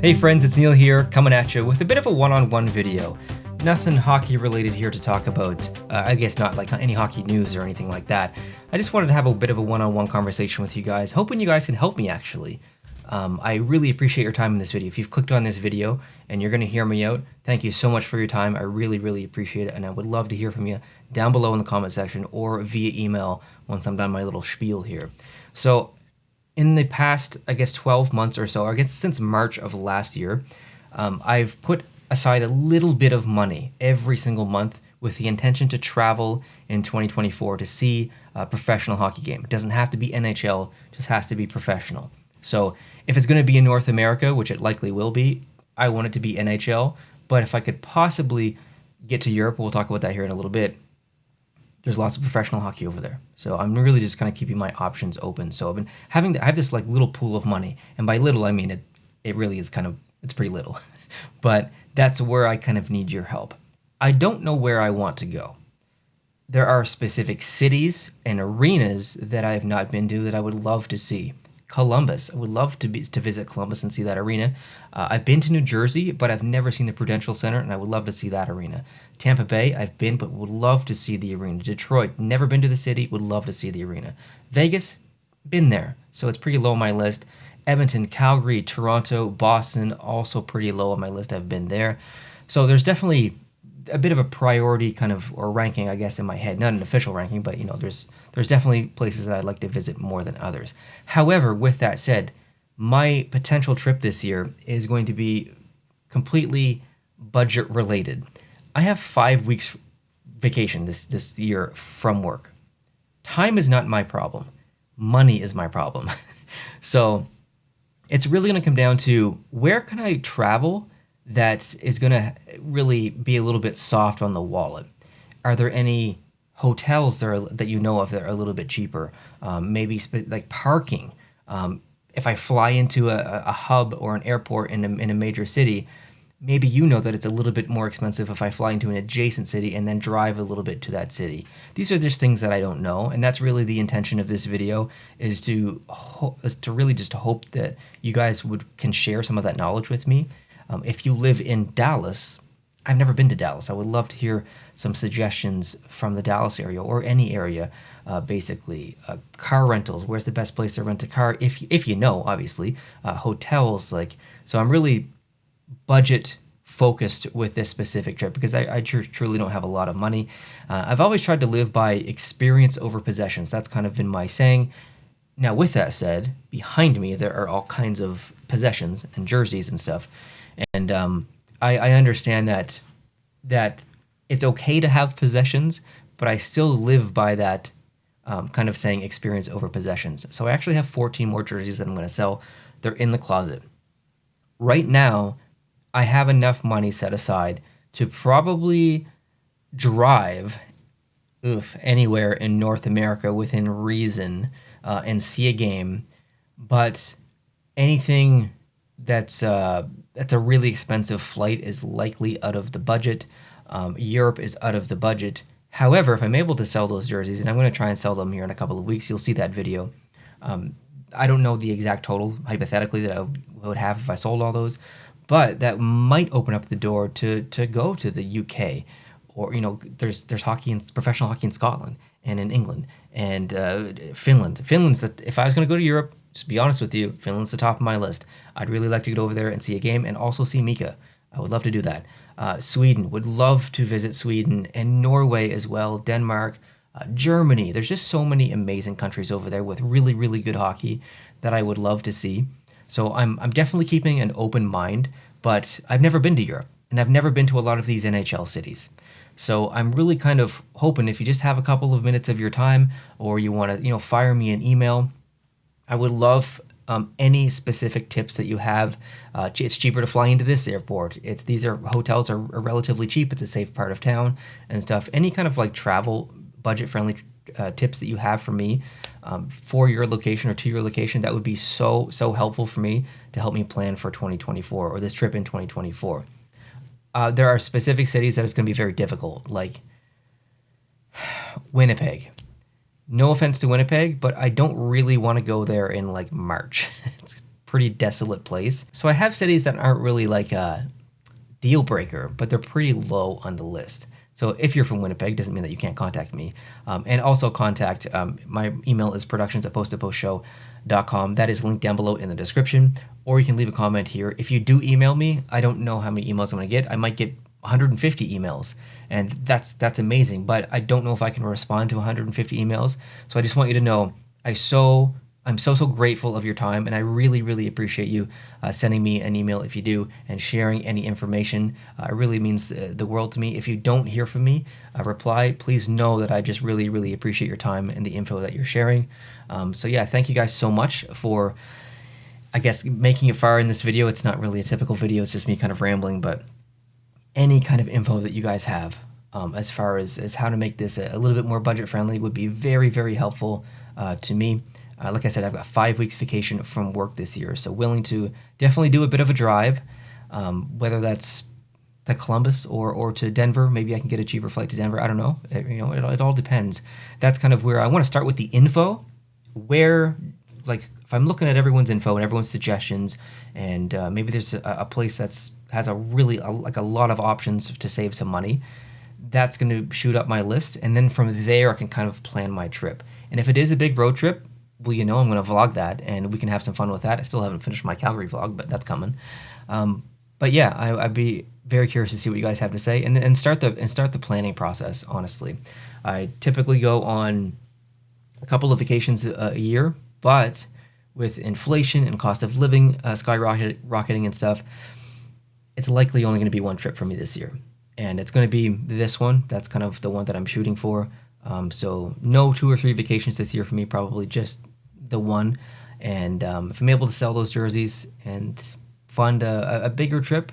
Hey friends, it's Neil here, coming at you with a bit of a one-on-one video. Nothing hockey related here to talk about. I guess not like any hockey news or anything like that. I just wanted to have a bit of a one-on-one conversation with you guys, hoping you guys can help me actually. I really appreciate your time in this video. If you've clicked on this video and you're going to hear me out, thank you so much for your time. I really appreciate it, and I would love to hear from you down below in the comment section or via email once I'm done my little spiel here. So in the past, I guess 12 months or so, I guess since March of last year, I've put aside a little bit of money every single month with the intention to travel in 2024 to see a professional hockey game. It doesn't have to be NHL, it just has to be professional. So if it's going to be in North America, which it likely will be, I want it to be NHL. But if I could possibly get to Europe, we'll talk about that here in a little bit, there's lots of professional hockey over there. So I'm really just kind of keeping my options open. So I have this like little pool of money. And by little, I mean it really is it's pretty little. But that's where I kind of need your help. I don't know where I want to go. There are specific cities and arenas that I have not been to that I would love to see. Columbus. I would love to visit Columbus and see that arena. I've been to New Jersey, but I've never seen the Prudential Center, and I would love to see that arena. Tampa Bay, I've been, but would love to see the arena. Detroit, never been to the city, would love to see the arena. Vegas, been there, so it's pretty low on my list. Edmonton, Calgary, Toronto, Boston, also pretty low on my list. I've been there. So there's definitely a bit of a priority kind of, or ranking, I guess, in my head. Not an official ranking, but there's definitely places that I'd like to visit more than others. However, with that said, my potential trip this year is going to be completely budget related. I have 5 weeks vacation this year from work. Time is not my problem. Money is my problem. So it's really going to come down to where can I travel that is going to really be a little bit soft on the wallet. Are there any hotels that you know of that are a little bit cheaper? Maybe like parking. If I fly into a hub or an airport in a major city, maybe you know that it's a little bit more expensive if I fly into an adjacent city and then drive a little bit to that city. These are just things that I don't know, and that's really the intention of this video, is to really just hope that you guys can share some of that knowledge with me. If you live in Dallas, I've never been to Dallas. I would love to hear some suggestions from the Dallas area or any area, basically. Car rentals, where's the best place to rent a car? If you know, obviously. Hotels, so I'm really budget focused with this specific trip because I truly don't have a lot of money. I've always tried to live by experience over possessions. That's kind of been my saying. Now, with that said, behind me, there are all kinds of possessions and jerseys and stuff. And I understand that it's okay to have possessions, but I still live by that kind of saying experience over possessions. So I actually have 14 more jerseys that I'm going to sell. They're in the closet. Right now, I have enough money set aside to probably drive anywhere in North America within reason and see a game. But anything that's a really expensive flight is likely out of the budget. Europe is out of the budget. However, if I'm able to sell those jerseys, and I'm going to try and sell them here in a couple of weeks, you'll see that video. I don't know the exact total, hypothetically, that I would have if I sold all those, but that might open up the door to go to the UK, or there's professional hockey in Scotland and in England and Finland. If I was going to go to Europe, just to be honest with you, Finland's the top of my list. I'd really like to get over there and see a game and also see Mika. I would love to do that. Sweden, would love to visit Sweden, and Norway as well, Denmark, Germany. There's just so many amazing countries over there with really good hockey that I would love to see. So I'm definitely keeping an open mind, but I've never been to Europe, and I've never been to a lot of these NHL cities. So I'm really kind of hoping if you just have a couple of minutes of your time, or you want to fire me an email, I would love any specific tips that you have. It's cheaper to fly into this airport. Hotels are relatively cheap. It's a safe part of town and stuff. Any kind of travel budget friendly tips that you have for me for your location or to your location, that would be so helpful for me to help me plan for 2024 or this trip in 2024. There are specific cities that it's going to be very difficult, like Winnipeg. No offense to Winnipeg, but I don't really want to go there in March. It's pretty desolate place. So I have cities that aren't really like a deal breaker, but they're pretty low on the list. So if you're from Winnipeg, doesn't mean that you can't contact me. And also contact, my email is productions@posttopostshow.com. That is linked down below in the description, or you can leave a comment here. If you do email me, I don't know how many emails I'm gonna get. I might get 150 emails, and that's amazing, but I don't know if I can respond to 150 emails. So I just want you to know, I'm so grateful of your time, and I really appreciate you sending me an email if you do, and sharing any information. It really means the world to me. If you don't hear from me, reply. Please know that I just really appreciate your time and the info that you're sharing. So yeah, thank you guys so much for, I guess, making it far in this video. It's not really a typical video. It's just me kind of rambling, but any kind of info that you guys have as far as how to make this a little bit more budget friendly would be very helpful to me. Like I said, I've got 5 weeks vacation from work this year, so willing to definitely do a bit of a drive, whether that's to Columbus or to Denver. Maybe I can get a cheaper flight to Denver. I don't know. It all depends. That's kind of where I want to start with the info. Where, like, if I'm looking at everyone's info and everyone's suggestions, and maybe there's a place that's has a lot of options to save some money, that's going to shoot up my list, and then from there I can kind of plan my trip. And if it is a big road trip, well, I'm going to vlog that, and we can have some fun with that. I still haven't finished my Calgary vlog, but that's coming. But yeah, I'd be very curious to see what you guys have to say, and start the planning process. Honestly, I typically go on a couple of vacations a year, but with inflation and cost of living skyrocketing and stuff, it's likely only going to be one trip for me this year, and it's going to be this one. That's kind of the one that I'm shooting for. So no 2 or 3 vacations this year for me, probably just the one. And if I'm able to sell those jerseys and fund a bigger trip,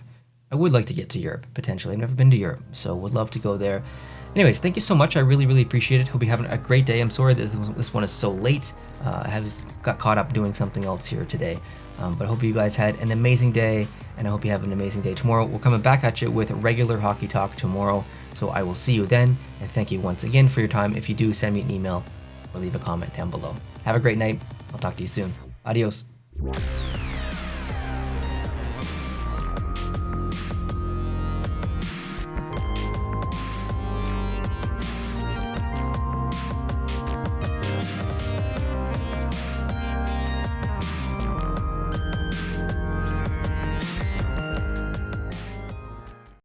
I would like to get to Europe, potentially. I've never been to Europe, so would love to go there. Anyways, thank you so much. I really appreciate it. Hope you're having a great day. I'm sorry this one is so late. I got caught up doing something else here today. But I hope you guys had an amazing day, and I hope you have an amazing day tomorrow. We're coming back at you with regular hockey talk tomorrow, so I will see you then, and thank you once again for your time. If you do, send me an email or leave a comment down below. Have a great night. I'll talk to you soon. Adios.